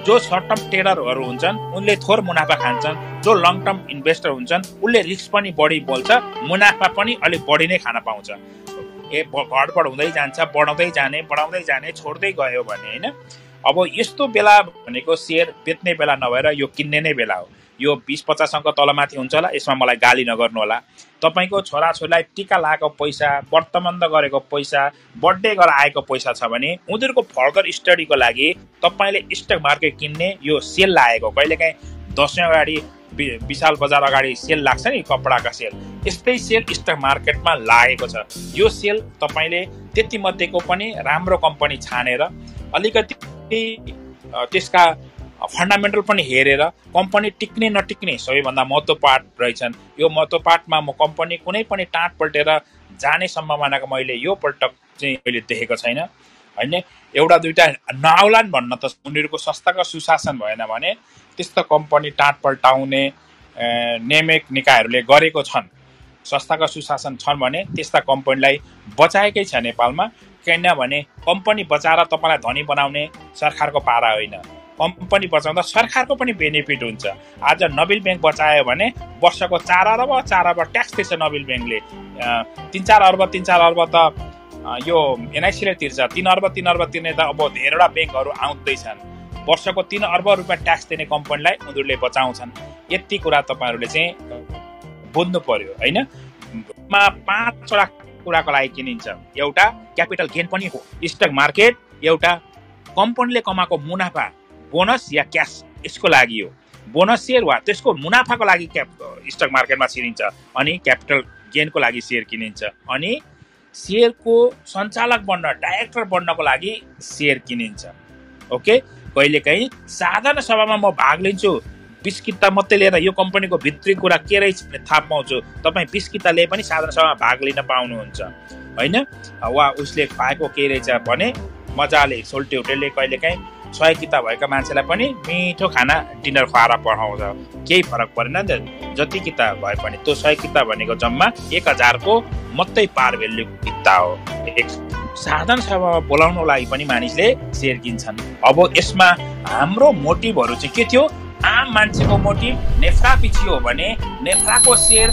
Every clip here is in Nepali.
जो सर्ट टर्म ट्रेडरहरू हुन्छन् उनले थोर मुनाफा खान्छन्, जो लङ टर्म इन्भेस्टर हुन्छन् उनले रिस्क पनि बढी बोल्छ, मुनाफा पनि अलिक बढी नै खान पाउँछ। घटबड हुँदै जान्छ, बढाउँदै जाने छोड्दै गयो भने हैन। अब यस्तो बेला भनेको सेयर बेच्ने बेला नभएर यो किन्ने नै बेला हो। यो 20-50 अङ्क तलमाथि हुन्छ होला, यसमा मलाई गाली नगर्नु होला। तपाईको छोराछोरीलाई टिका लागेको पैसा, व्रतबन्ध गरेको पैसा, बर्थडे गरेर आएको पैसा छ भने उनीहरूको फर्दर स्टडीको लागि तपाईले स्टक मार्केट किन्ने यो सेल लागेको, कहिलेकाहीँ दशैं अगाडि विशाल बजार अगाडि सेल लाग्छ नि, कपडाका सेल, यस्तै सेल स्टक मार्केटमा लागेको छ। यो सेल तपाईले त्यति मध्येको पनि राम्रो कम्पनी छानेर अलिकति त्यसका फन्डामेन्टल पनि हेरेर कम्पनी टिक्ने नटिक्ने सबैभन्दा महत्त्व पार्ट रहेछन्। यो महत्त्व पार्टमा म कम्पनी कुनै पनि टाँट पल्टेर जाने सम्भावनाको मैले यो पल्ट चाहिँ अहिले देखेको छैन हैन। एउटा दुईटा नआउलान् भन्न त उनीहरूको संस्थाको सुशासन भएन भने त्यस्तो कम्पनी टाँट पल्टाउने नियामक निकायहरूले गरेको छन्, संस्थाको सुशासन छन् भने त्यस्ता कम्पनीलाई बचाएकै छ नेपालमा। किनभने कम्पनी बचाएर तपाईँलाई धनी बनाउने सरकारको पारा होइन, कम्पनी बचाउँदा सरकारको पनि बेनिफिट हुन्छ। आज नबिल ब्याङ्क बचायो भने वर्षको 4 अर्ब ट्याक्स तिर्छ नबिल ब्याङ्कले। 3-4 अर्ब त यो एनआइसीले तिर्छ, 3 अर्ब तिर्ने त अब धेरैवटा ब्याङ्कहरू आउँदैछन्। वर्षको 3 अर्ब रुपियाँ ट्याक्स दिने कम्पनीलाई उनीहरूले बचाउँछन्। यति कुरा तपाईँहरूले चाहिँ बुझ्नु पर्यो हैन। 5वटा कुराको लागि किनिन्छ। एउटा क्यापिटल गेन पनि हो स्टक मार्केट, एउटा कम्पनीले कमाएको मुनाफा बोनस या क्यास यसको लागि हो। बोनस सेयर वा त्यसको मुनाफाको लागि स्टक मार्केटमा छिरिन्छ, अनि क्यापिटल गेनको लागि सेयर किनिन्छ, अनि सेयरको सञ्चालक बन्न डाइरेक्टर बन्नको लागि सेयर किनिन्छ। ओके, कहिलेकाहीँ साधारण सभामा म भाग लिन्छु, 20 किता मात्रै लिएर यो कम्पनीको भित्री कुरा के रहेछ भन्ने थाहा पाउँछु। तपाईँ 20 किता लिए पनि साधारण सभामा भाग लिन पाउनुहुन्छ हैन। वा उसले पाएको के रहेछ भने मजाले सोल्टे होटेलले कहिलेकाहीँ 100 किता भएका मान्छेलाई पनि मिठो खाना डिनर खुवाएर पठाउँछ, केही फरक परेन नि त। जति किता भए पनि त्यो 100 किता भनेको जम्मा 1000 को मात्रै पार भ्यालु किता हो। एक साधारण सभामा बोलाउनको लागि पनि मानिसले सेयर किन्छन्। अब यसमा हाम्रो मोटिभहरू चाहिँ के थियो? आम मान्छेको मोटिभ नेफ्रा पछि हो भने नेफ्राको सेयर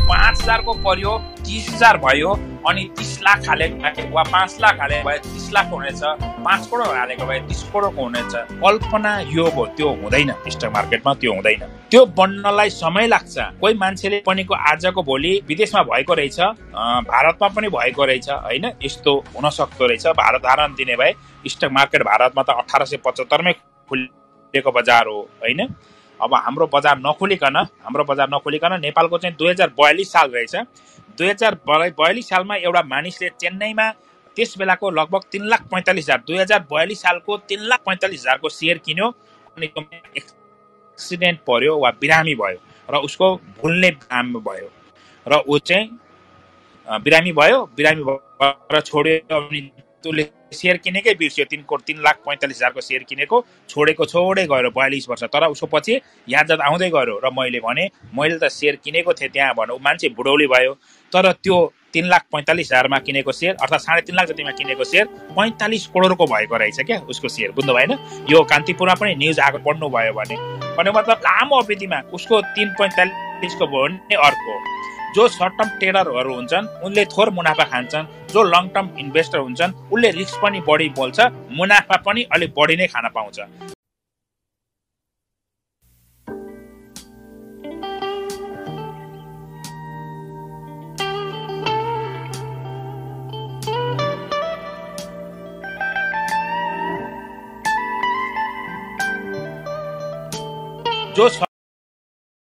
5000 को पर्यो, 30,000 भयो, अनि 30 लाख हालेको वा 5 लाख हालेको भए 30 लाख हुनेछ, 5 करोड हालेको भए 30 करोडको हुनेछ। कल्पना योग हो, त्यो हुँदैन स्टक मार्केटमा, त्यो हुँदैन। त्यो बन्नलाई समय लाग्छ। कोही मान्छेले पनिको आजको भोलि विदेशमा भएको रहेछ, भारतमा पनि भएको रहेछ हैन, यस्तो हुन सक्दो रहेछ। भारत धारण दिने भए स्टक मार्केट भारतमा त 1875 मै खुलेको बजार हो हैन। अब हाम्रो बजार नखोलिकन नेपालको चाहिँ 2042 साल रहेछ। 2042 सालमा एउटा मानिसले चेन्नईमा त्यस बेलाको लगभग 3,45,000 2042 सालको 3,45,000 को सेयर किन्यो, अनि एक्सिडेन्ट पर्यो वा बिरामी भयो र उसको भुल्ने बिरामी भयो र ऊ चाहिँ बिरामी भएर छोड्यो। अनि त्यसले सेयर किनेकै बिर्स्यो, 3,45,000 को सेयर किनेको छोडै गयो 42 वर्ष। तर उसको पछि याद आउँदै गयो र मैले भने मैले त सेयर किनेको थिएँ त्यहाँ भन्नु, मान्छे बुढौली भयो। तर त्यो 3,45,000 मा किनेको सेयर अर्थात् 3.5 लाख जतिमा किनेको सेयर 45 करोडको भएको रहेछ क्या उसको सेयर। बुझ्नु भएन? यो कान्तिपुरमा पनि न्युज आएको पढ्नु भयो भने मतलब लामो अवधिमा उसको 3.45 को भयो भने अर्को। जो सर्ट टर्म ट्रेडरहरू हुन्छन् उनले थोर मुनाफा खान्छन्, जो लङ टर्म इन्भेस्टर हुन्छन् उनले रिस्क पनि बढी बोल्छ, मुनाफा पनि अलिक बढी नै खान पाउँछ। जो